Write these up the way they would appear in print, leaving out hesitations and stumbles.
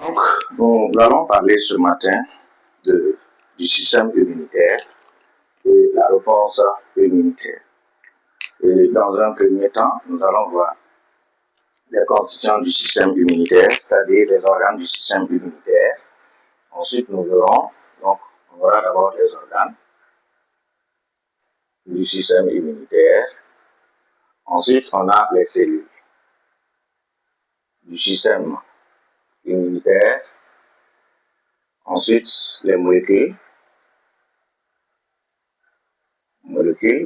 Donc, nous allons parler ce matin du système immunitaire et la réponse immunitaire. Et dans un premier temps, nous allons voir les constituants du système immunitaire, c'est-à-dire les organes du système immunitaire. Ensuite, nous verrons, donc, on verra d'abord les organes du système immunitaire. Ensuite, on a les cellules du système immunitaire. Ensuite, les molécules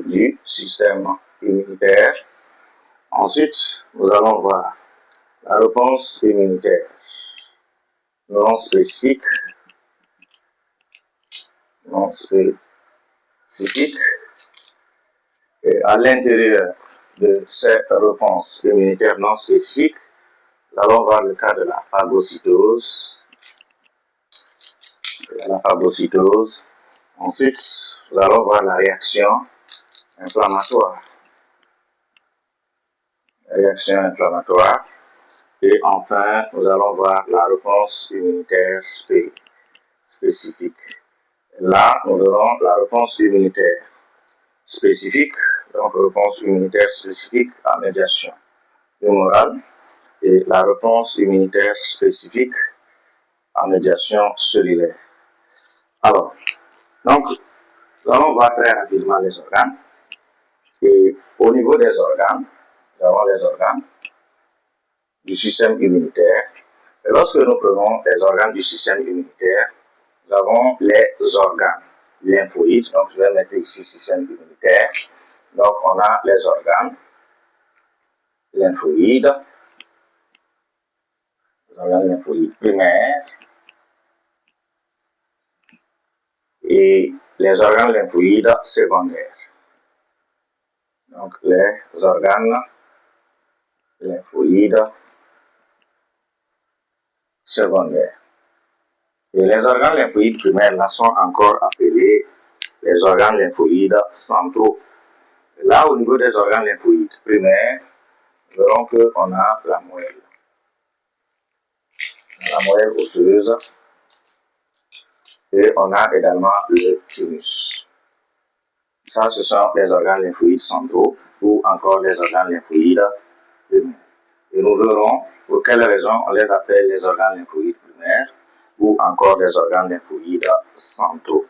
du système immunitaire. Ensuite, nous allons voir la réponse immunitaire non spécifique, et à l'intérieur de cette réponse immunitaire non spécifique, nous allons voir le cas de la phagocytose. Ensuite, nous allons voir la réaction inflammatoire. Et enfin, nous allons voir la réponse immunitaire spécifique. Là, nous verrons la réponse immunitaire spécifique, donc réponse immunitaire spécifique à médiation humorale, et la réponse immunitaire spécifique à médiation cellulaire. Alors, donc, nous allons voir très rapidement les organes. Et au niveau des organes, nous avons les organes du système immunitaire. Et lorsque nous prenons les organes du système immunitaire, nous avons les organes lymphoïdes. Donc, je vais mettre ici système immunitaire. Donc, on a les organes lymphoïdes, primaires et les organes lymphoïdes secondaires. Donc, les organes lymphoïdes secondaires. Et les organes lymphoïdes primaires là sont encore appelés les organes lymphoïdes centraux. Et là, au niveau des organes lymphoïdes primaires, nous verrons qu'on a la moelle osseuse et on a également le thymus. Ça, ce sont les organes lymphoïdes centraux ou encore les organes lymphoïdes primaires. Et nous verrons pour quelles raisons on les appelle les organes lymphoïdes primaires ou encore des organes lymphoïdes centraux.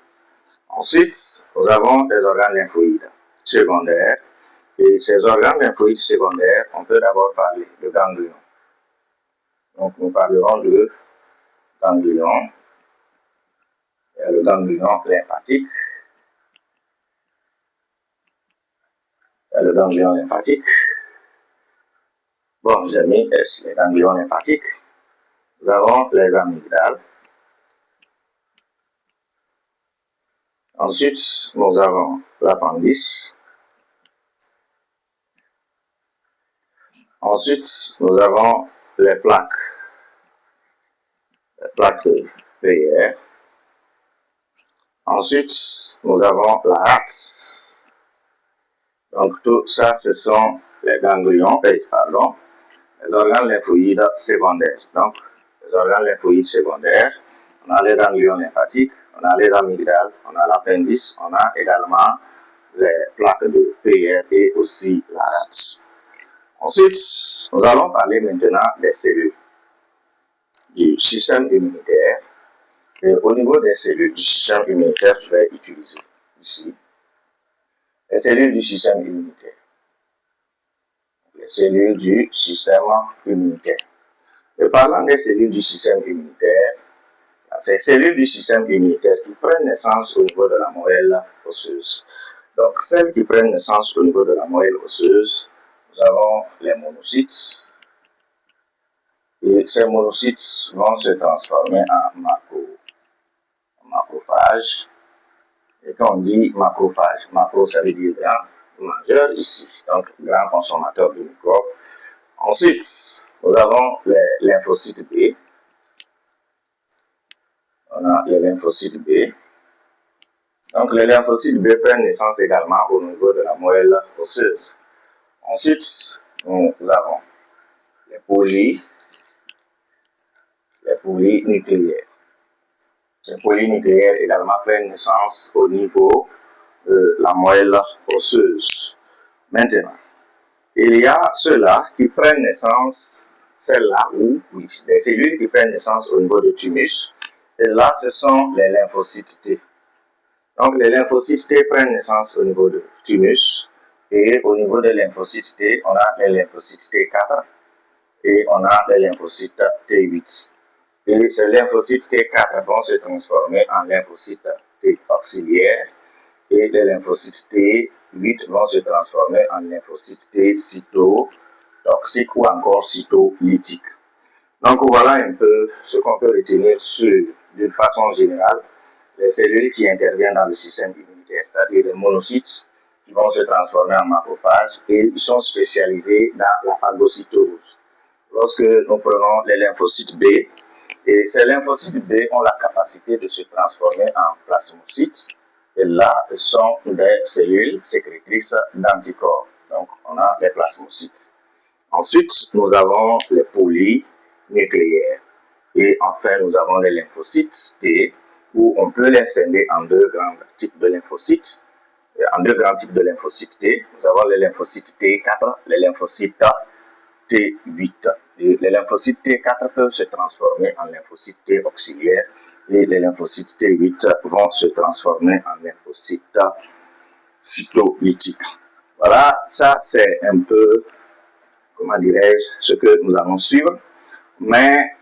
Ensuite, nous avons des organes lymphoïdes secondaires. Et ces organes lymphoïdes secondaires, on peut d'abord parler de ganglions. Donc, nous parlerons de ganglions. Il y a le ganglion lymphatique. Bon, j'ai mis les ganglions lymphatiques. Nous avons les amygdales. Ensuite, nous avons l'appendice. Ensuite, nous avons les plaques PIR. Ensuite, nous avons la rate. Donc, tout ça, ce sont les ganglions, les organes lymphoïdes secondaires. Donc, les organes lymphoïdes secondaires, on a les ganglions lymphatiques, on a les amygdales, on a l'appendice, on a également les plaques de PIR et aussi la rate. Ensuite, nous allons parler maintenant des cellules du système immunitaire. Et au niveau des cellules du système immunitaire, je vais utiliser ici les cellules du système immunitaire. Les cellules du système immunitaire. Et parlant des cellules du système immunitaire, ces cellules du système immunitaire qui prennent naissance au niveau de la moelle osseuse. Donc, celles qui prennent naissance au niveau de la moelle osseuse, nous avons les monocytes. Et ces monocytes vont se transformer en macrophages. Et quand on dit macrophage, macro ça veut dire grand mangeur ici, donc grand consommateur de microbes. Ensuite, nous avons les lymphocytes B. On a les lymphocytes B. Donc les lymphocytes B prennent naissance également au niveau de la moelle osseuse. Ensuite, nous avons les les polynucléaires. Les polynucléaires également prennent naissance au niveau de la moelle osseuse. Maintenant, il y a ceux-là qui prennent naissance, celles-là où, oui, les cellules qui prennent naissance au niveau du thymus, et là, ce sont les lymphocytes T. Donc, les lymphocytes T prennent naissance au niveau du thymus, et au niveau des lymphocytes T, on a les lymphocytes T4, et on a les lymphocytes T8. Et ces lymphocytes T4 vont se transformer en lymphocytes T auxiliaires, et les lymphocytes T8 vont se transformer en lymphocytes T cytotoxiques ou encore cytolytiques. Donc voilà un peu ce qu'on peut retenir d'une façon générale les cellules qui interviennent dans le système immunitaire, c'est-à-dire les monocytes qui vont se transformer en macrophages et ils sont spécialisés dans la phagocytose. Lorsque nous prenons les lymphocytes B, et ces lymphocytes B ont la capacité de se transformer en plasmocytes. Et là, ce sont des cellules sécrétrices d'anticorps. Donc, on a les plasmocytes. Ensuite, nous avons les polynucléaires. Et enfin, nous avons les lymphocytes T, où on peut les scinder en deux grands types de lymphocytes. En deux grands types de lymphocytes T. Nous avons les lymphocytes T4, les lymphocytes T8. Et les lymphocytes T4 peuvent se transformer en lymphocytes T auxiliaires et les lymphocytes T8 vont se transformer en lymphocytes cytolytiques. Voilà, ça c'est un peu, comment dirais-je, ce que nous allons suivre, mais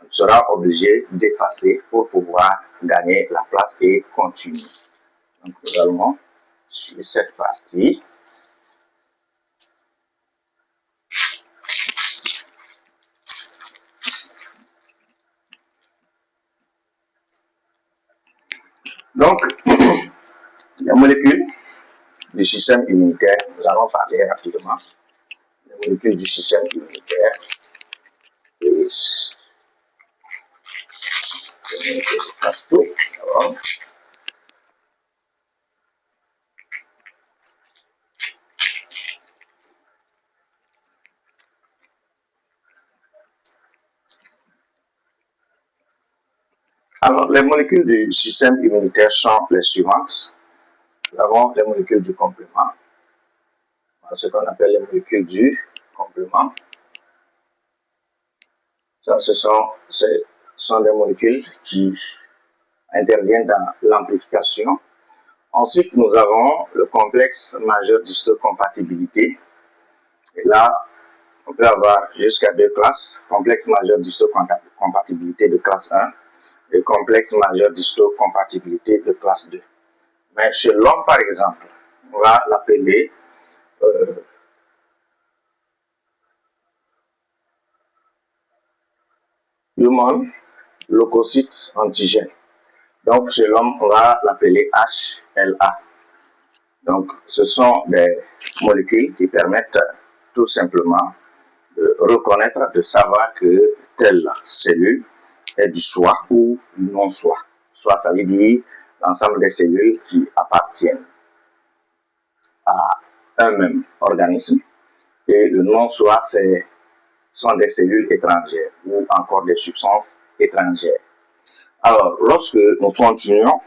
on sera obligé d'effacer pour pouvoir gagner la place et continuer. Donc nous allons suivre cette partie. Donc, les molécules du système immunitaire, nous allons parler rapidement. Les molécules du système immunitaire. Et je passe tout. Alors, les molécules du système immunitaire sont les suivantes. Nous avons les molécules du complément, ce qu'on appelle les molécules du complément. Ça, ce sont des molécules qui interviennent dans l'amplification. Ensuite, nous avons le complexe majeur d'histocompatibilité. Et là, on peut avoir jusqu'à deux classes. Complexe majeur d'histocompatibilité de classe 1 et complexe majeur d'histocompatibilité de classe 2. Mais chez l'homme, par exemple, on va l'appeler human leucocyte antigène. Donc, chez l'homme, on va l'appeler HLA. Donc, ce sont des molécules qui permettent tout simplement de reconnaître, de savoir que telle cellule est du soi ou du non-soi. Soit, ça veut dire l'ensemble des cellules qui appartiennent à un même organisme. Et le non-soi, sont des cellules étrangères ou encore des substances étrangères. Alors, lorsque nous continuons,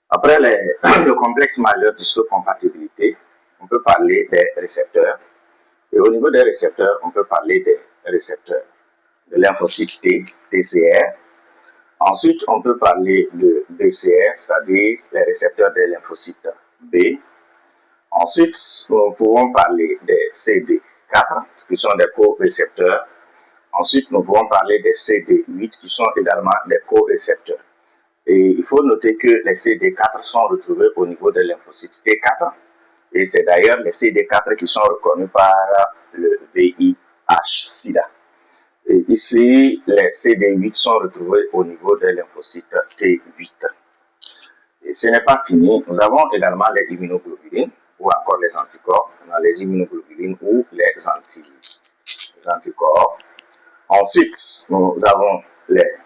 après le complexe majeur d'histocompatibilité, on peut parler des récepteurs. Et au niveau des récepteurs, on peut parler des récepteurs de lymphocytes T, TCR. Ensuite, on peut parler de BCR, c'est-à-dire les récepteurs des lymphocytes B. Ensuite, nous pouvons parler des CD4, qui sont des co-récepteurs. Ensuite, nous pouvons parler des CD8, qui sont également des co-récepteurs. Et il faut noter que les CD4 sont retrouvés au niveau des lymphocytes T4. Et c'est d'ailleurs les CD4 qui sont reconnus par le VIH-Sida. Et ici, les CD8 sont retrouvés au niveau des lymphocytes T8. Et ce n'est pas fini. Nous avons également les immunoglobulines ou encore les anticorps. On a les immunoglobulines ou les anticorps. Ensuite, nous avons les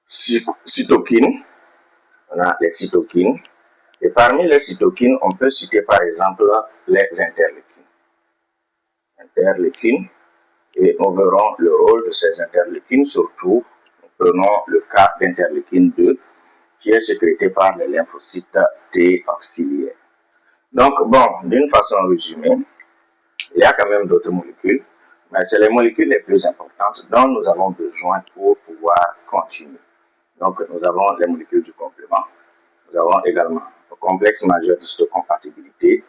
cytokines. On a les cytokines. Et parmi les cytokines, on peut citer par exemple les interleukines. Interleukines. Et nous verrons le rôle de ces interleukines, surtout, nous prenons le cas d'interleukine 2, qui est sécrété par les lymphocytes T auxiliaires. Donc, bon, d'une façon résumée, il y a quand même d'autres molécules, mais c'est les molécules les plus importantes dont nous avons besoin pour pouvoir continuer. Donc, nous avons les molécules du complément, nous avons également le complexe majeur d'histocompatibilité,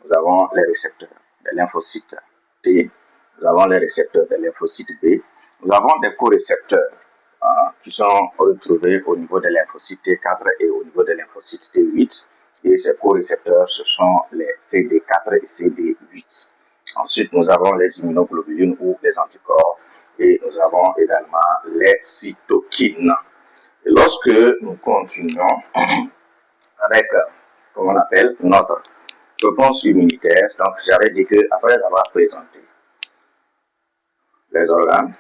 nous avons les récepteurs des lymphocytes T, nous avons les récepteurs des lymphocytes B, nous avons des corécepteurs qui sont retrouvés au niveau des lymphocytes T4 et au niveau des lymphocytes T8. Et ces corécepteurs, ce sont les CD4 et CD8. Ensuite, nous avons les immunoglobulines ou les anticorps. Et nous avons également les cytokines. Et lorsque nous continuons avec, comment on appelle, notre réponse immunitaire, donc j'avais dit qu'après avoir présenté les organes,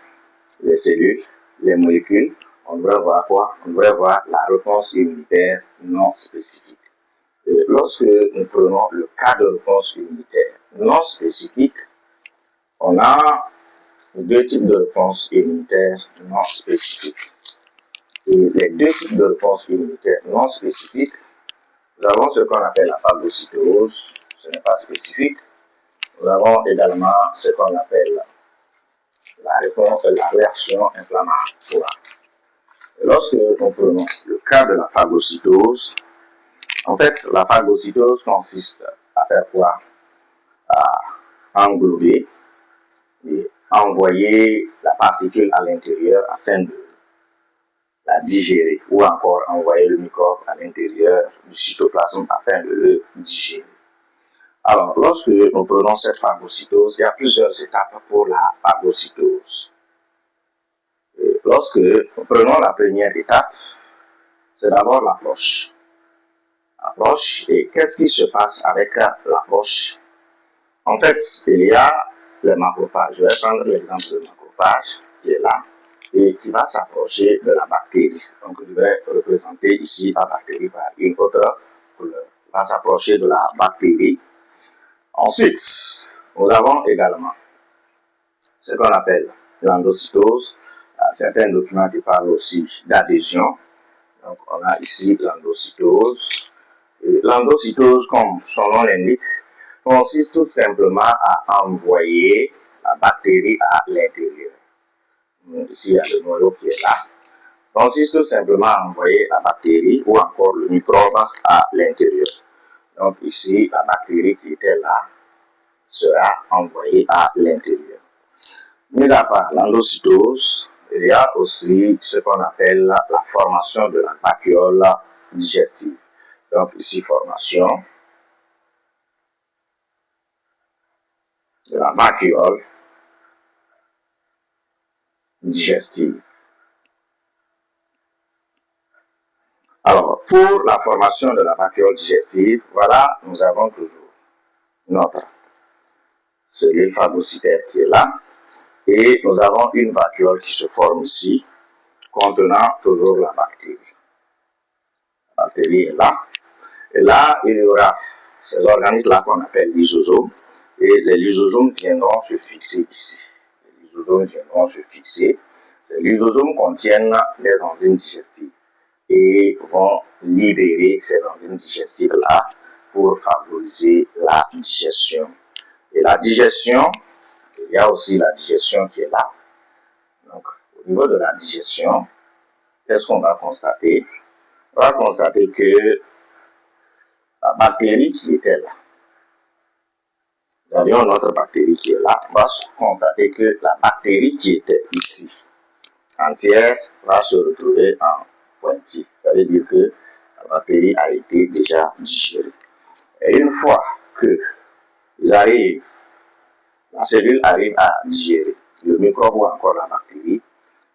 les cellules, les molécules, on devrait voir quoi? On devrait voir la réponse immunitaire non spécifique. Et lorsque nous prenons le cas de réponse immunitaire non spécifique, on a deux types de réponse immunitaire non spécifiques. Et les deux types de réponse immunitaire non spécifiques, nous avons ce qu'on appelle la phagocytose, ce n'est pas spécifique. Nous avons également ce qu'on appelle la réaction inflammatoire. Et lorsque nous prenons le cas de la phagocytose, en fait, la phagocytose consiste à faire quoi? À englober et envoyer la particule à l'intérieur afin de la digérer, ou encore envoyer le microbe à l'intérieur du cytoplasme afin de le digérer. Alors, lorsque nous prenons cette phagocytose, il y a plusieurs étapes pour la phagocytose. Et lorsque nous prenons la première étape, c'est d'abord l'approche. Et qu'est-ce qui se passe avec l'approche? En fait, il y a le macrophage. Je vais prendre l'exemple du macrophage qui est là et qui va s'approcher de la bactérie. Donc, je vais représenter ici la bactérie par une autre couleur. Il va s'approcher de la bactérie. Ensuite, nous avons également ce qu'on appelle l'endocytose. Certains documents qui parlent aussi d'adhésion. Donc, on a ici l'endocytose. L'endocytose, comme son nom l'indique, consiste tout simplement à envoyer la bactérie à l'intérieur. Ici, il y a le noyau qui est là. Consiste tout simplement à envoyer la bactérie ou encore le microbe à l'intérieur. Donc ici, la bactérie qui était là sera envoyée à l'intérieur. Mis à part l'endocytose, il y a aussi ce qu'on appelle la formation de la vacuole digestive. Donc ici, formation de la vacuole digestive. Alors, pour la formation de la vacuole digestive, voilà, nous avons toujours notre cellule phagocytaire qui est là. Et nous avons une vacuole qui se forme ici, contenant toujours la bactérie. La bactérie est là. Et là, il y aura ces organismes-là qu'on appelle lysosomes. Et les lysosomes viendront se fixer ici. Les lysosomes viendront se fixer. Ces lysosomes contiennent des enzymes digestives et vont libérer ces enzymes digestives-là pour favoriser la digestion. Et la digestion, il y a aussi la digestion qui est là. Donc, au niveau de la digestion, qu'est-ce qu'on va constater? On va constater que la bactérie qui était là, nous avions notre bactérie qui est là, on va constater que la bactérie qui était ici, entière, va se retrouver en pointillé. Ça veut dire que la bactérie a été déjà digérée. Et une fois que la cellule arrive à digérer le microbe ou encore la bactérie,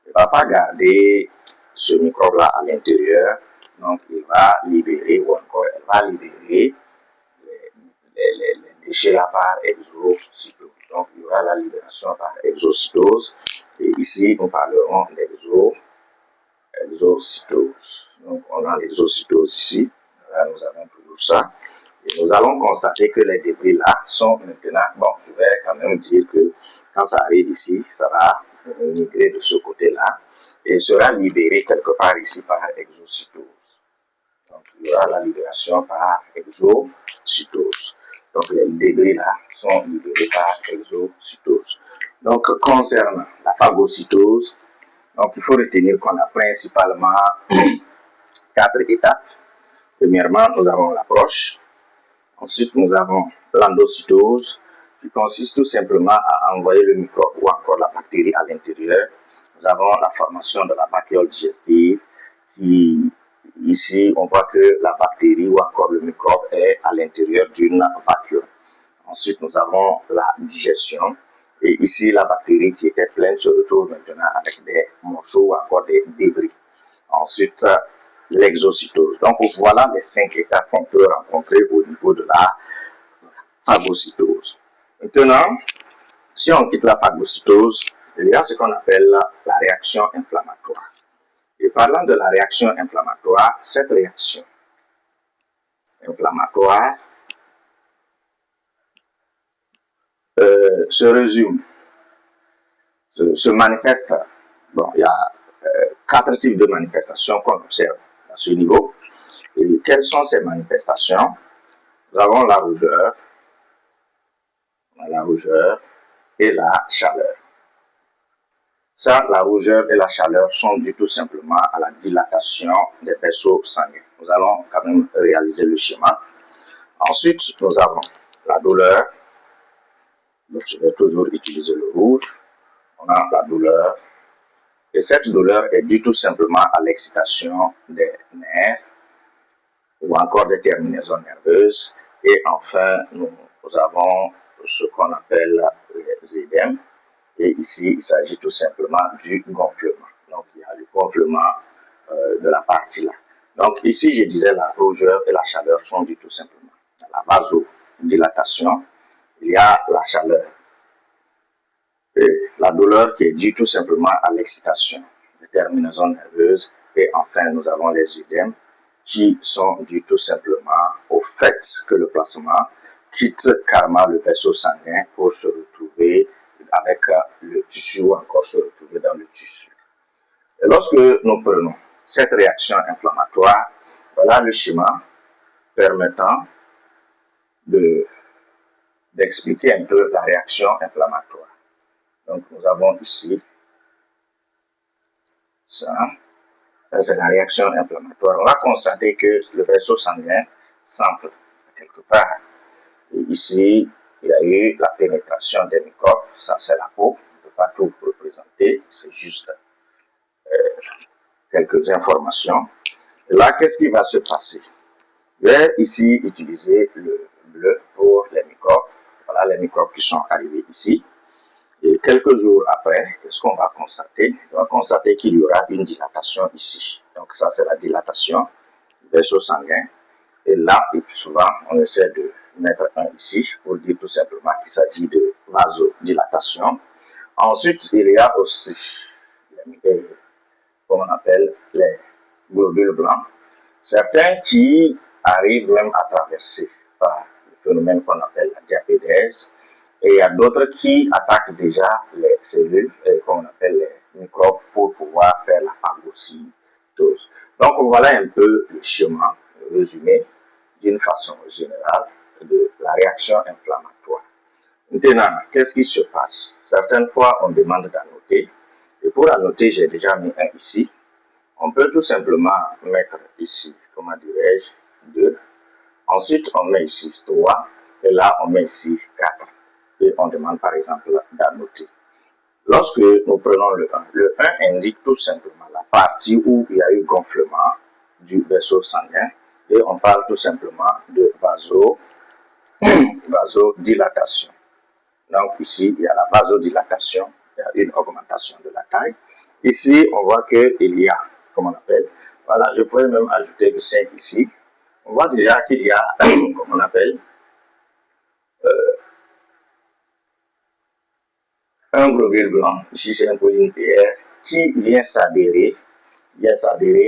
elle ne va pas garder ce microbe-là à l'intérieur. Donc, il va libérer ou encore elle va libérer les déchets là par exocytose. Donc, il y aura la libération par exocytose. Et ici, nous parlerons d'exocytose. Donc, on a l'exocytose ici. Là, nous avons toujours ça. Et nous allons constater que les débris là sont maintenant, bon, je vais quand même dire que Quand ça arrive ici, ça va migrer de ce côté-là et sera libéré quelque part ici par exocytose. Donc, il y aura la libération par exocytose. Donc, les débris là sont libérés par exocytose. Donc, concernant la phagocytose, donc il faut retenir qu'on a principalement 4 étapes. Premièrement, nous avons l'approche. Ensuite, nous avons l'endocytose, qui consiste tout simplement à envoyer le microbe ou encore la bactérie à l'intérieur. Nous avons la formation de la vacuole digestive, qui ici, on voit que la bactérie ou encore le microbe est à l'intérieur d'une vacuole. Ensuite, nous avons la digestion. Et ici, la bactérie qui était pleine se retrouve maintenant avec des morceaux ou encore des débris. Ensuite, l'exocytose. Donc, voilà les 5 étapes qu'on peut rencontrer au niveau de la phagocytose. Maintenant, si on quitte la phagocytose, il y a ce qu'on appelle la réaction inflammatoire. Et parlant de la réaction inflammatoire, cette réaction inflammatoire se résume, se manifeste. Bon, il y a 4 types de manifestations qu'on observe à ce niveau. Et quelles sont ces manifestations? Nous avons la rougeur et la chaleur. Ça, la rougeur et la chaleur sont dues tout simplement à la dilatation des vaisseaux sanguins. Nous allons quand même réaliser le schéma. Ensuite, nous avons la douleur. Donc, je vais toujours utiliser le rouge. On a la douleur. Et cette douleur est due tout simplement à l'excitation des nerfs ou encore des terminaisons nerveuses. Et enfin, nous avons ce qu'on appelle les œdèmes. Et ici, il s'agit tout simplement du gonflement. Donc, il y a le gonflement de la partie là. Donc, ici, je disais la rougeur et la chaleur sont dues tout simplement à la vasodilatation. Il y a la chaleur et la douleur qui est due tout simplement à l'excitation des terminaisons nerveuses. Et enfin, nous avons les œdèmes qui sont dus tout simplement au fait que le plasma quitte carrément le vaisseau sanguin pour se retrouver avec le tissu ou encore se retrouver dans le tissu. Et lorsque nous prenons cette réaction inflammatoire, voilà le schéma permettant d'expliquer un peu la réaction inflammatoire. Donc nous avons ici ça, c'est la réaction inflammatoire. On va constater que le vaisseau sanguin s'enfle quelque part. Et ici, il y a eu la pénétration des microbes, ça c'est la peau, on ne peut pas tout représenter, c'est juste quelques informations. Et là, qu'est-ce qui va se passer? Je vais ici utiliser le bleu pour les microbes. Voilà les microbes qui sont arrivés ici. Et quelques jours après, qu'est-ce qu'on va constater? On va constater qu'il y aura une dilatation ici. Donc ça, c'est la dilatation du vaisseau sanguin. Et là, et puis souvent, on essaie de mettre un ici pour dire tout simplement qu'il s'agit de vasodilatation. Ensuite, il y a aussi, comme on appelle, les globules blancs. Certains qui arrivent même à traverser par le phénomène qu'on appelle la diapédèse. Et il y a d'autres qui attaquent déjà les cellules, qu'on appelle les microbes, pour pouvoir faire la phagocytose. Donc voilà un peu le schéma résumé d'une façon générale de la réaction inflammatoire. Maintenant, qu'est-ce qui se passe? Certaines fois, on demande d'annoter. Et pour annoter, j'ai déjà mis un ici. On peut tout simplement mettre ici, comment dirais-je, 2. Ensuite, on met ici 3. Et là, on met ici 4. Et on demande par exemple d'annoter. Lorsque nous prenons le 1 indique tout simplement la partie où il y a eu gonflement du vaisseau sanguin. Et on parle tout simplement de vasodilatation. Donc ici, il y a la vasodilatation, il y a une augmentation de la taille. Ici, on voit qu'il y a, comment on appelle, voilà, je pourrais même ajouter le 5 ici. On voit déjà qu'il y a, comment on appelle, un globule blanc, ici c'est un polynucléaire, qui vient s'adhérer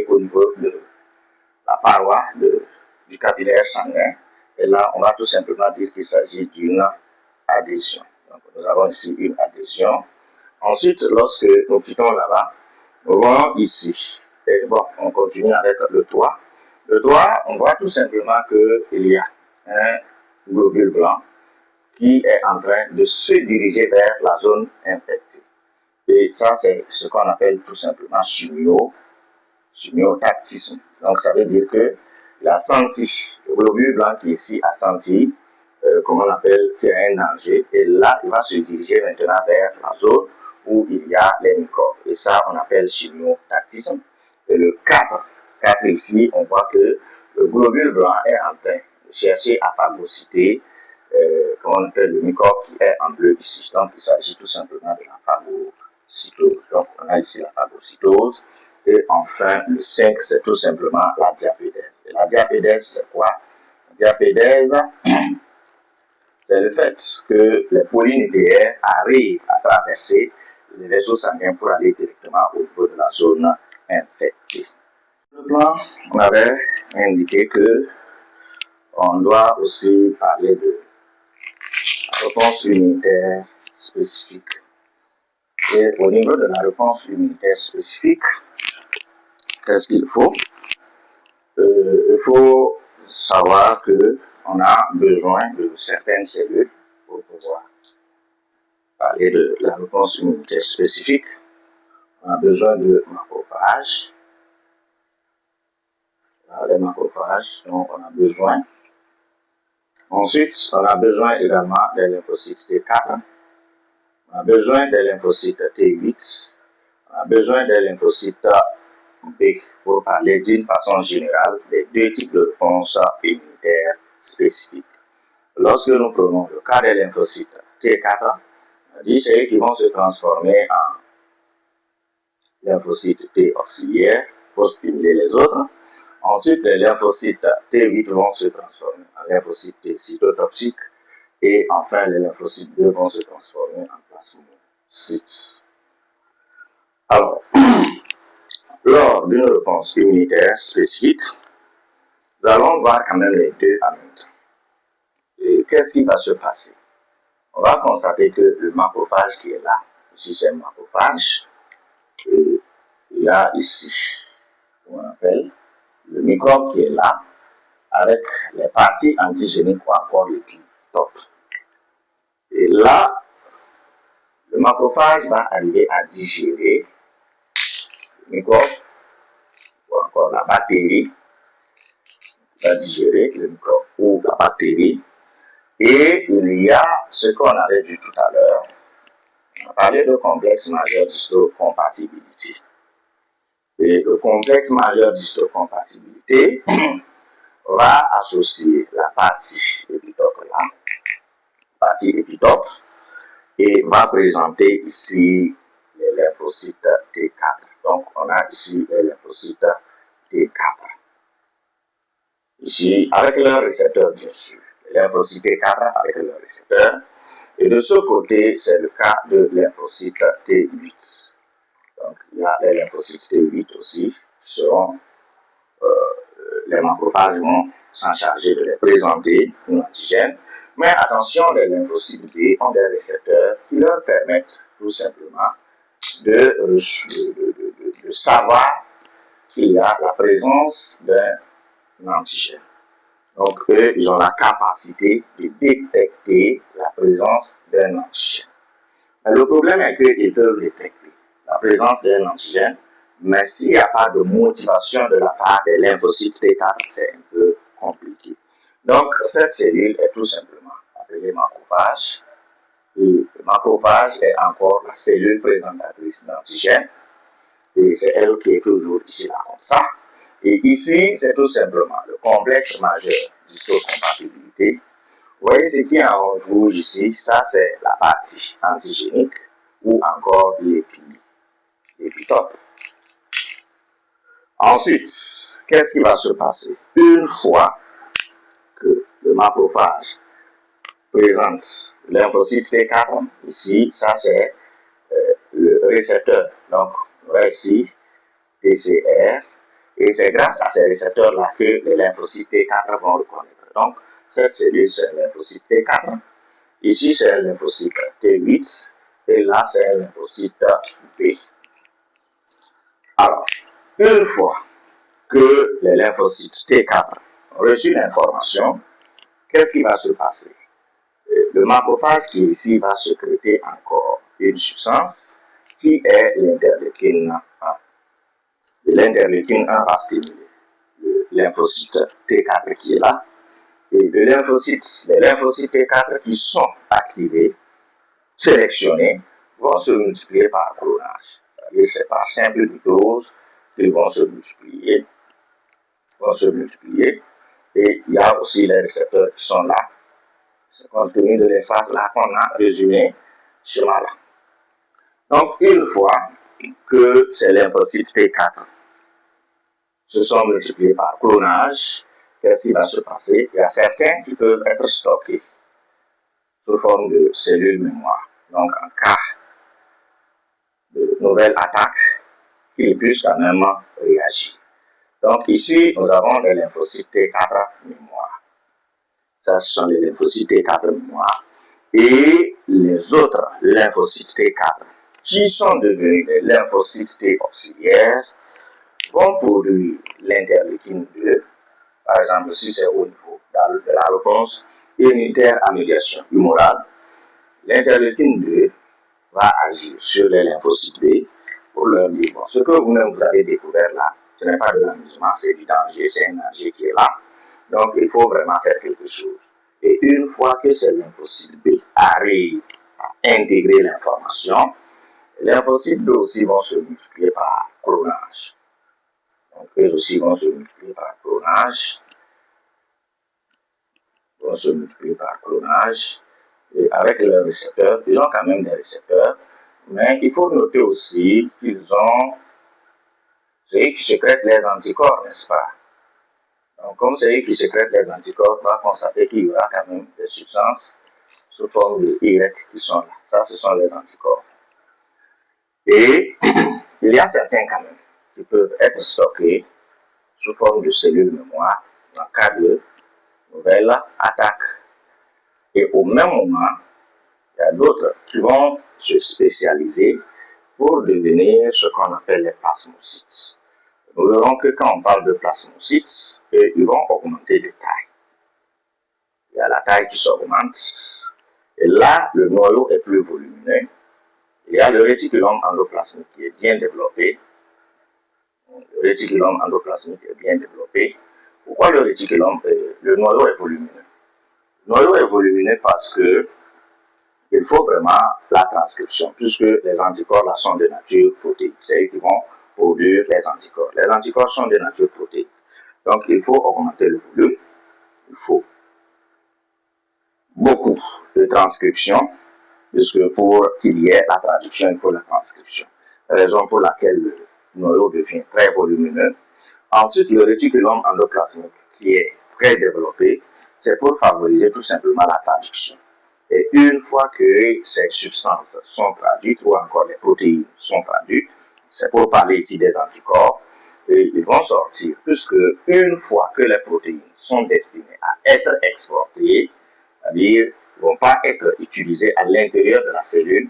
au niveau de la paroi du capillaire sanguin. Et là, on va tout simplement dire qu'il s'agit d'une adhésion. Donc, nous avons ici une adhésion. Ensuite, lorsque nous quittons là-bas, nous voyons ici. Et bon, on continue avec le toit. Le toit, on voit tout simplement qu'il y a un globule blanc qui est en train de se diriger vers la zone infectée. Et ça, c'est ce qu'on appelle tout simplement chimiotactisme. Donc, ça veut dire que il a senti, le globule blanc qui ici a senti, comment on appelle, qu'il y a un danger. Et là, il va se diriger maintenant vers la zone où il y a les microbes. Et ça, on appelle chimiotactisme. Et le 4 ici, on voit que le globule blanc est en train de chercher à phagocyter, comment on appelle, le microbe qui est en bleu ici. Donc, il s'agit tout simplement de la phagocytose. Donc, on a ici la phagocytose. Et enfin, le 5, c'est tout simplement la diapédèse. Et la diapédèse, c'est quoi? La diapédèse, c'est le fait que les polynucléaires arrivent à traverser les vaisseaux sanguins pour aller directement au niveau de la zone infectée. Le plan, on avait indiqué que on doit aussi parler de la réponse immunitaire spécifique. Et au niveau de la réponse immunitaire spécifique, qu'est-ce qu'il faut? Il faut savoir qu'on a besoin de certaines cellules pour pouvoir parler de la réponse immunitaire spécifique. On a besoin de macrophages. Les macrophages dont on a besoin. Ensuite, on a besoin également des lymphocytes T4. On a besoin des lymphocytes T8. On a besoin des lymphocytes B pour parler d'une façon générale des deux types de réponses immunitaires spécifiques. Lorsque nous prenons le cas des lymphocytes T4, on dit c'est eux qui vont se transformer en lymphocytes T auxiliaires pour stimuler les autres. Ensuite, les lymphocytes T8 vont se transformer en lymphocytes T cytotoxiques. Et enfin, les lymphocytes B vont se transformer en plasmocytes. Alors, lors d'une réponse immunitaire spécifique, nous allons voir quand même les deux en même temps. Et qu'est-ce qui va se passer? On va constater que le macrophage qui est là, ici c'est un macrophage, et il y a ici, on appelle, le microbe qui est là, avec les parties antigéniques ou encore l'épitope. Et là, le macrophage va arriver à digérer le microbe ou encore la bactérie, va digérer le microbe ou la bactérie. Et il y a ce qu'on avait vu tout à l'heure, on a parlé de complexe majeur d'histocompatibilité. Et le complexe majeur d'histocompatibilité va associer la partie épitope là, et va présenter ici les lymphocytes T4. Donc, on a ici les lymphocytes T4. Ici, avec leur récepteur, bien sûr. Les lymphocytes T4 avec leur récepteur. Et de ce côté, c'est le cas de lymphocytes T8. Donc, il y a les lymphocytes T8 aussi, qui seront, les macrophages vont s'en charger de les présenter, un antigène. Mais attention, les lymphocytes B ont des récepteurs qui leur permettent tout simplement de savoir qu'il y a la présence d'un antigène. Donc, eux, ils ont la capacité de détecter la présence d'un antigène. Mais le problème est qu'ils peuvent détecter la présence d'un antigène, mais s'il n'y a pas de motivation de la part des lymphocytes T4, c'est un peu compliqué. Donc, cette cellule est tout simplement appelée macrophage. Et le macrophage est encore la cellule présentatrice d'antigène. Et c'est elle qui est toujours ici là comme ça. Et ici, c'est tout simplement le complexe majeur d'histocompatibilité. Vous voyez ce qui est en rouge ici, ça c'est la partie antigénique ou encore l'épitope. Ensuite, qu'est-ce qui va se passer? Une fois que le macrophage présente le lymphocyte T4, ici, ça c'est le récepteur. Donc, on va ici TCR, et c'est grâce à ces récepteurs-là que les lymphocytes T4 vont reconnaître. Donc, cette cellule, c'est le lymphocyte T4. Ici, c'est un lymphocyte T8 et là, c'est un lymphocyte B. Alors, une fois que les lymphocytes T4 ont reçu l'information, qu'est-ce qui va se passer? Le macrophage qui ici va sécréter encore une substance qui est l'interleukine 1. L'interleukine 1 va stimuler le lymphocyte T4 qui est là. Et les lymphocytes T4 qui sont activés, sélectionnés, vont se multiplier par clonage. C'est-à-dire que c'est par simple mitose qu'ils vont se multiplier. Et il y a aussi les récepteurs qui sont là. C'est compte tenu de l'espace là qu'on a résumé schéma-là. Donc, une fois que ces lymphocytes T4 se sont multipliés par clonage, qu'est-ce qui va se passer? Il y a certains qui peuvent être stockés sous forme de cellules mémoire. Donc, en cas de nouvelle attaque, ils puissent quand même réagir. Donc, ici, nous avons les lymphocytes T4 mémoire. Ça, ce sont les lymphocytes T4 mémoire. Et les autres lymphocytes T4 qui sont devenus des lymphocytes T auxiliaires vont produire l'interleukine 2. Par exemple, si c'est au niveau de la réponse immunitaire à médiation humorale, l'interleukine 2 va agir sur les lymphocytes B pour leur dire, bon, ce que vous-même vous avez découvert là, ce n'est pas de l'amusement, c'est du danger, c'est un danger qui est là. Donc, il faut vraiment faire quelque chose. Et une fois que ces lymphocytes B arrivent à intégrer l'information, les lymphocytes B aussi vont se multiplier par clonage. Donc, eux aussi vont se multiplier par clonage. Et avec leurs récepteurs, ils ont quand même des récepteurs, mais il faut noter aussi qu'ils ont ceux qui sécrètent les anticorps, n'est-ce pas? Donc, comme c'est eux qui sécrètent les anticorps, on va constater qu'il y aura quand même des substances sous forme de Y qui sont là. Ça, ce sont les anticorps. Et il y a certains quand même qui peuvent être stockés sous forme de cellules mémoire en cas de nouvelle attaque. Et au même moment, il y a d'autres qui vont se spécialiser pour devenir ce qu'on appelle les plasmocytes. Nous verrons que quand on parle de plasmocytes, ils vont augmenter de taille. Il y a la taille qui s'augmente. Et là, le noyau est plus volumineux. Il y a le réticulum endoplasmique qui est bien développé. Le réticulum endoplasmique est bien développé. Pourquoi le réticulum, le noyau est volumineux? Le noyau est volumineux parce que il faut vraiment la transcription, puisque les anticorps là sont de nature protéique. C'est eux qui vont produire les anticorps. Les anticorps sont de nature protéique. Donc, il faut augmenter le volume. Il faut beaucoup de transcription, puisque pour qu'il y ait la traduction, il faut la transcription. Raison pour laquelle le noyau devient très volumineux. Ensuite, le réticulum endoplasmique, qui est très développé, c'est pour favoriser tout simplement la traduction. Et une fois que ces substances sont traduites, ou encore les protéines sont traduites, c'est pour parler ici des anticorps, et ils vont sortir, puisque une fois que les protéines sont destinées à être exportées, c'est-à-dire ne vont pas être utilisées à l'intérieur de la cellule,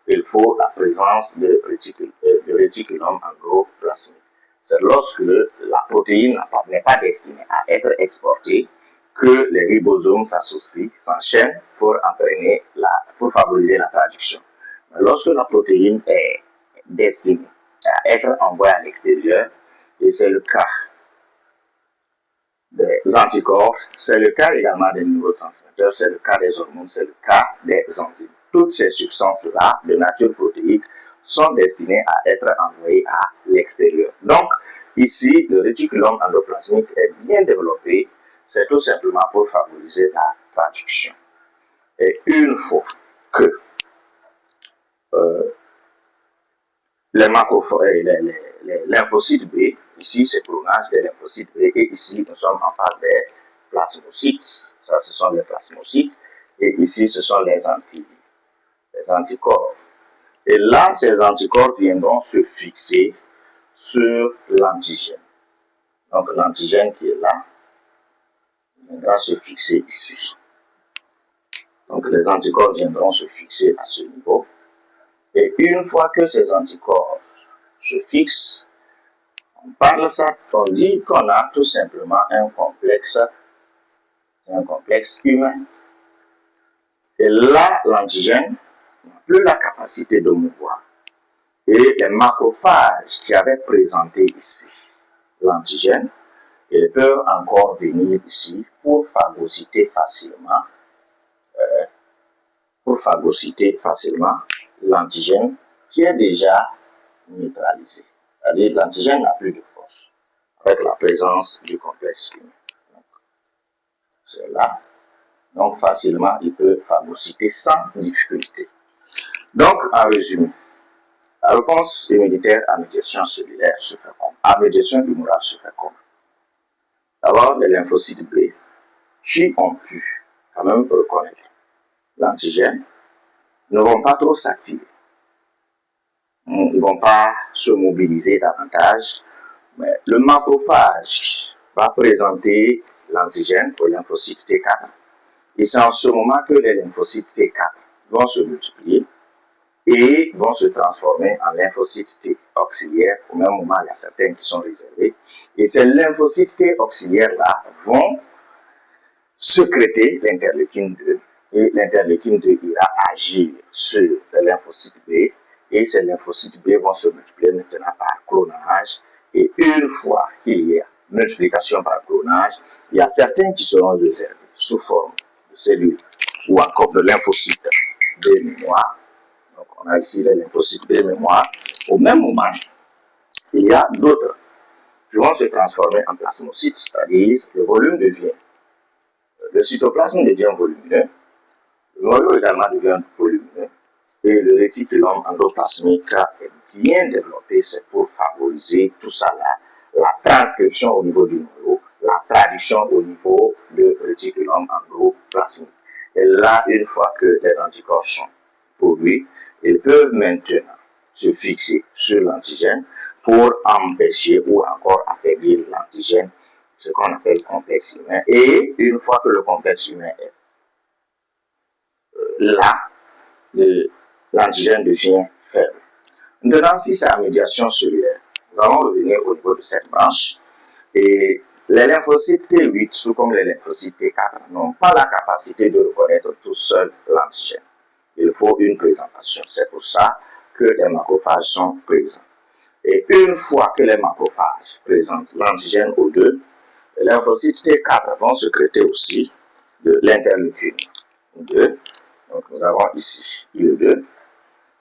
il faut la présence de réticulum endoplasmique. C'est lorsque la protéine n'est pas destinée à être exportée que les ribosomes s'associent, s'enchaînent pour favoriser la traduction. Mais lorsque la protéine est destinée à être envoyée à l'extérieur, et c'est le cas des anticorps, c'est le cas également des neurotransmetteurs, c'est le cas des hormones, c'est le cas des enzymes. Toutes ces substances-là, de nature protéique, sont destinées à être envoyées à l'extérieur. Donc, ici, le réticulum endoplasmique est bien développé, c'est tout simplement pour favoriser la traduction. Et une fois que les lymphocytes B, ici c'est clonage des lymphocytes B, et ici nous sommes en phase des plasmocytes, ça ce sont les plasmocytes, et ici ce sont les anticorps. Et là, ces anticorps viendront se fixer sur l'antigène. Donc l'antigène qui est là viendra se fixer ici. Donc Donc les anticorps viendront se fixer à ce niveau. Et une fois que ces anticorps se fixent, on parle ça, on dit qu'on a tout simplement un complexe humain. Et là, l'antigène n'a plus la capacité de mouvoir. Et les macrophages qui avaient présenté ici l'antigène, ils peuvent encore venir ici pour phagocyter facilement l'antigène qui est déjà neutralisé. C'est-à-dire que l'antigène n'a plus de force avec la présence du complexe humain. C'est là. Donc facilement, il peut phagocyter sans difficulté. Donc, en résumé, la réponse immunitaire à médiation cellulaire se fait comment? À médiation humorale se fait comment? D'abord, les lymphocytes B qui ont pu quand même reconnaître l'antigène ne vont pas trop s'activer. Ils ne vont pas se mobiliser davantage, mais le macrophage va présenter l'antigène au lymphocyte T4. Et c'est en ce moment que les lymphocytes T4 vont se multiplier et vont se transformer en lymphocytes T auxiliaires. Au même moment, il y a certains qui sont réservés. Et ces lymphocytes T auxiliaires-là vont sécréter l'interleukine 2. Et l'interleukine 2 ira agir sur les lymphocytes B. Et ces lymphocytes B vont se multiplier maintenant par clonage. Et une fois qu'il y a multiplication par clonage, il y a certains qui seront réservés sous forme de cellules ou encore de lymphocytes B mémoire. Donc on a ici les lymphocytes B mémoire. Au même moment, il y a d'autres qui vont se transformer en plasmocytes, c'est-à-dire le volume devient, le cytoplasme devient volumineux, le noyau également devient volumineux, et le réticulum endoplasmique est bien développé. C'est pour favoriser tout ça là, la transcription au niveau du noyau, la traduction au niveau du réticulum endoplasmique. Et là, une fois que les anticorps sont produits, ils peuvent maintenant se fixer sur l'antigène pour empêcher ou encore affaiblir l'antigène, ce qu'on appelle complexe humain. Et une fois que le complexe humain est là, l'antigène devient faible. Maintenant, si c'est la médiation cellulaire, nous allons revenir au niveau de cette branche. Et les lymphocytes T8, tout comme les lymphocytes T4, n'ont pas la capacité de reconnaître tout seul l'antigène. Il faut une présentation. C'est pour ça que les macrophages sont présents. Et une fois que les macrophages présentent l'antigène O2, les lymphocytes T4 vont sécréter aussi de l'interleukine 2. Donc nous avons ici IL2.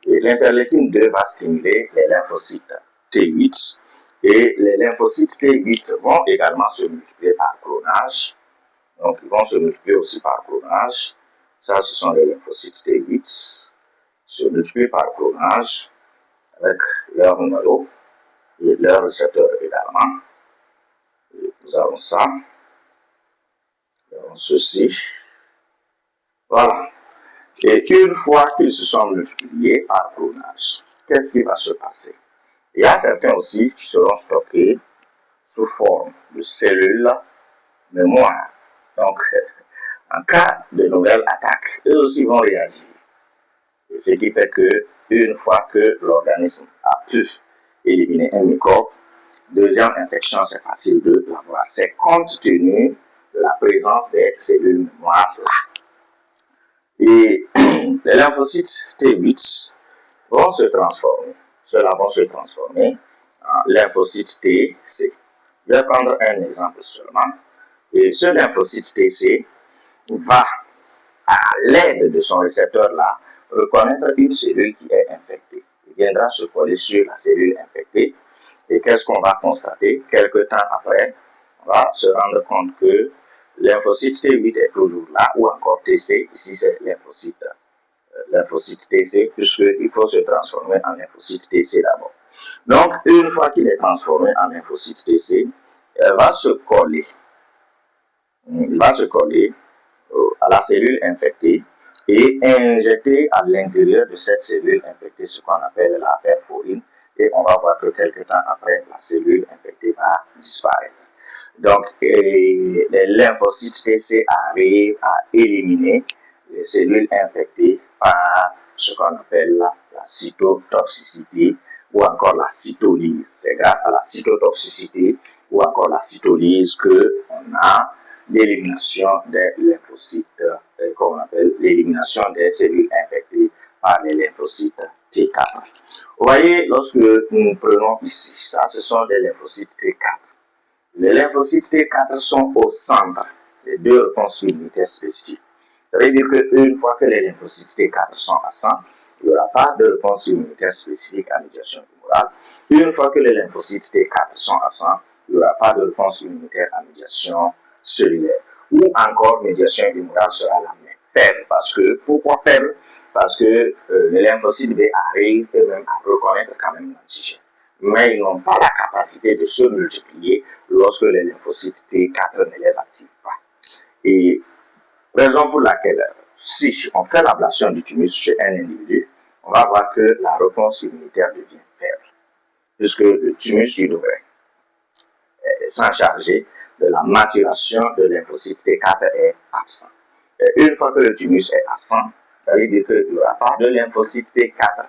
Et l'interleukine 2 va stimuler les lymphocytes T8. Et les lymphocytes T8 vont également se multiplier par clonage. Donc ils vont se multiplier aussi par clonage. Ça, ce sont les lymphocytes T8. Se multiplient par clonage avec leur noyau et leur récepteur également. Et nous avons ça. Nous avons ceci. Voilà. Et une fois qu'ils se sont multipliés par clonage, qu'est-ce qui va se passer? Il y a certains aussi qui seront stockés sous forme de cellules mémoire. Donc, en cas de nouvelle attaque, eux aussi vont réagir. Et ce qui fait que, une fois que l'organisme a pu éliminer un microbe, deuxième infection, c'est facile de l'avoir. C'est compte tenu de la présence des cellules mémoire là. Et les lymphocytes T8 vont se transformer. Ceux-là vont se transformer en lymphocytes TC. Je vais prendre un exemple seulement. Et ce lymphocyte TC va, à l'aide de son récepteur-là, reconnaître une cellule qui est infectée. Il viendra se coller sur la cellule infectée. Et qu'est-ce qu'on va constater? Quelque temps après, on va se rendre compte que lymphocyte T8 est toujours là, ou encore TC. Ici, c'est lymphocyte TC, puisqu'il faut se transformer en lymphocyte TC d'abord. Donc, une fois qu'il est transformé en lymphocyte TC, il va se coller à la cellule infectée et injecter à l'intérieur de cette cellule infectée ce qu'on appelle la perforine. Et on va voir que quelques temps après, la cellule infectée va disparaître. Donc, les lymphocytes TC arrivent à éliminer les cellules infectées par ce qu'on appelle la cytotoxicité ou encore la cytolyse. C'est grâce à la cytotoxicité ou encore la cytolyse qu'on a l'élimination des lymphocytes, qu'on appelle l'élimination des cellules infectées par les lymphocytes T4. Vous voyez, lorsque nous prenons ici, ça, ce sont des lymphocytes T4. Les lymphocytes T4 sont au centre des deux réponses immunitaires spécifiques. Ça veut dire qu'une fois que les lymphocytes T4 sont absents, il n'y aura pas de réponse immunitaire spécifique à médiation humorale. Une fois que les lymphocytes T4 sont absents, il n'y aura pas de réponse immunitaire à médiation cellulaire. Ou encore, médiation humorale sera la même. Faible. Pourquoi faible? Parce que les lymphocytes B arrivent eux-mêmes à reconnaître quand même l'antigène. Mais ils n'ont pas la capacité de se multiplier lorsque les lymphocytes T4 ne les activent pas. Et raison pour laquelle, si on fait l'ablation du thymus chez un individu, on va voir que la réponse immunitaire devient faible, puisque le thymus devrait s'en charger de la maturation de lymphocytes T4 est absent. Et une fois que le thymus est absent, ça veut dire qu'il n'y aura pas de lymphocytes T4.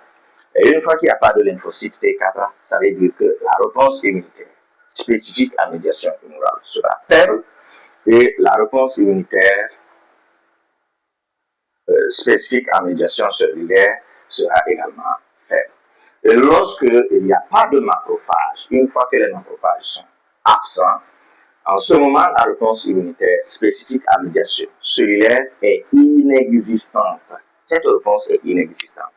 Et une fois qu'il n'y a pas de lymphocytes T4, ça veut dire que la réponse immunitaire spécifique à médiation humorale sera faible et la réponse immunitaire spécifique à médiation cellulaire sera également faible. Et lorsqu'il n'y a pas de macrophages, une fois que les macrophages sont absents, en ce moment, la réponse immunitaire spécifique à médiation cellulaire est inexistante. Cette réponse est inexistante.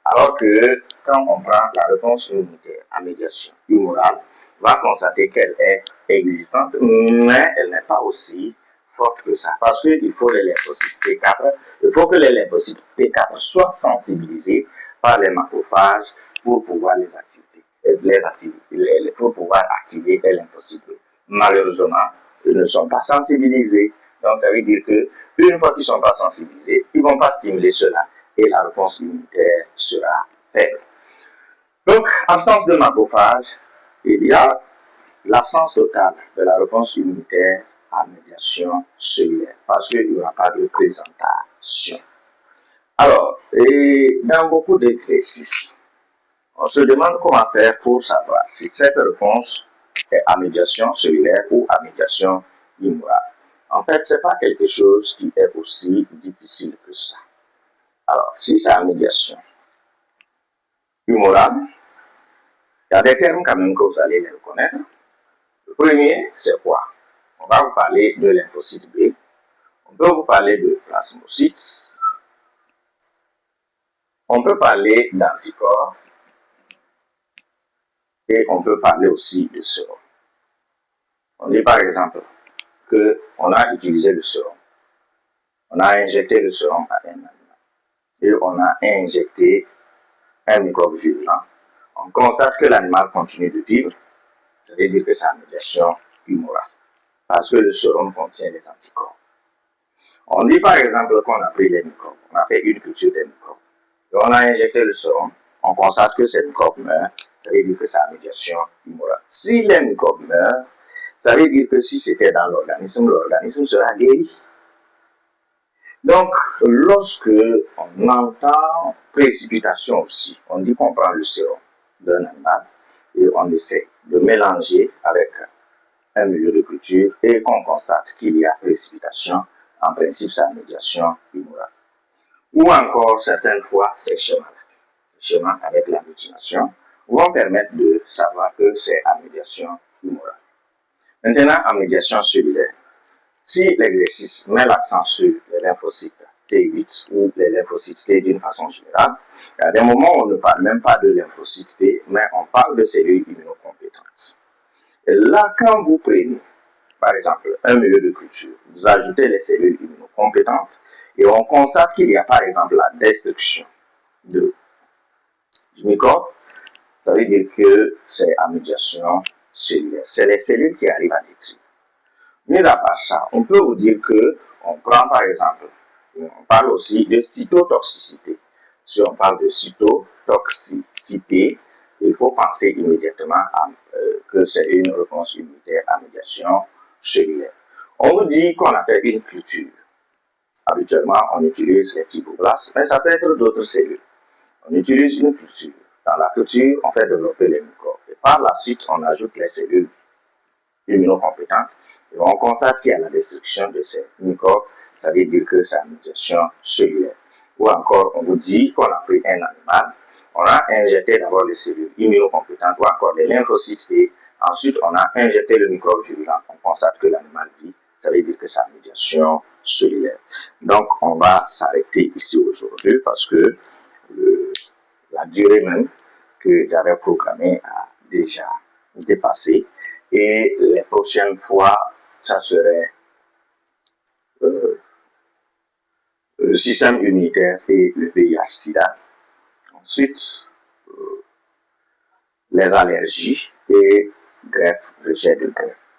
Alors que quand on prend la réponse immunitaire à médiation humorale, on va constater qu'elle est existante, mais elle n'est pas aussi forte que ça. Parce qu'il faut les lymphocytes T4, il faut que les lymphocytes T4 soient sensibilisés par les macrophages pour pouvoir pour pouvoir activer les lymphocytes B. Malheureusement, ils ne sont pas sensibilisés. Donc, ça veut dire que une fois qu'ils ne sont pas sensibilisés, ils ne vont pas stimuler cela et la réponse immunitaire sera faible. Donc, absence de macrophage, il y a l'absence totale de la réponse immunitaire à médiation cellulaire parce qu'il n'y aura pas de présentation. Alors, dans beaucoup d'exercices, on se demande comment faire pour savoir si cette réponse est à médiation cellulaire ou à médiation humorale. En fait, ce n'est pas quelque chose qui est aussi difficile que ça. Alors, si c'est à médiation humorale, il y a des termes quand même que vous allez les reconnaître. Le premier, c'est quoi? On va vous parler de lymphocyte B. On peut vous parler de plasmocytes. On peut parler d'anticorps. Et on peut parler aussi de sérum. On dit par exemple qu'on a utilisé le sérum. On a injecté le sérum à un animal. Et on a injecté un microbe virulent. On constate que l'animal continue de vivre. Ça veut dire que c'est la médiation humorale. Parce que le sérum contient des anticorps. On dit par exemple qu'on a pris les microbes. On a fait une culture des microbes. Et on a injecté le sérum. On constate que ces microbes meurent. Ça veut dire que c'est la médiation humorale. Si les microbes meurent, ça veut dire que si c'était dans l'organisme sera guéri. Donc, lorsque on entend précipitation aussi, on dit qu'on prend le sérum d'un animal et on essaie de mélanger avec un milieu de culture et qu'on constate qu'il y a précipitation, en principe, c'est la médiation humorale. Ou encore, certaines fois, ces schémas avec la mutilation vont permettre de savoir que c'est à médiation humorale. Maintenant, en médiation cellulaire, si l'exercice met l'accent sur les lymphocytes T8 ou les lymphocytes T d'une façon générale, il y a des moments où on ne parle même pas de lymphocytes T, mais on parle de cellules immunocompétentes. Et là, quand vous prenez, par exemple, un milieu de culture, vous ajoutez les cellules immunocompétentes et on constate qu'il y a, par exemple, la destruction du microbe, ça veut dire que c'est à médiation cellulaire. C'est les cellules qui arrivent à détruire. Mais à part ça, on peut vous dire que on prend par exemple, on parle aussi de cytotoxicité. Si on parle de cytotoxicité, il faut penser immédiatement que c'est une réponse immunitaire à médiation cellulaire. On vous dit qu'on a fait une culture Habituellement, on utilise les fibroblastes, mais ça peut être d'autres cellules. On utilise une culture. Dans la culture, on fait développer les microbes. Et par la suite, on ajoute les cellules immunocompétentes. Et on constate qu'il y a la destruction de ces microbes. Ça veut dire que c'est une mutation cellulaire. Ou encore, on vous dit qu'on a pris un animal, on a injecté d'abord les cellules immunocompétentes ou encore les lymphocytes T. Ensuite, on a injecté le microbe virulent. On constate que l'animal vit. Ça veut dire que c'est une mutation cellulaire. Donc, on va s'arrêter ici aujourd'hui parce que la durée même que j'avais programmée a déjà dépassé. Et les prochaines fois, ça serait le système immunitaire et le VIH-Sida. Ensuite, les allergies et greffe, rejet de greffe.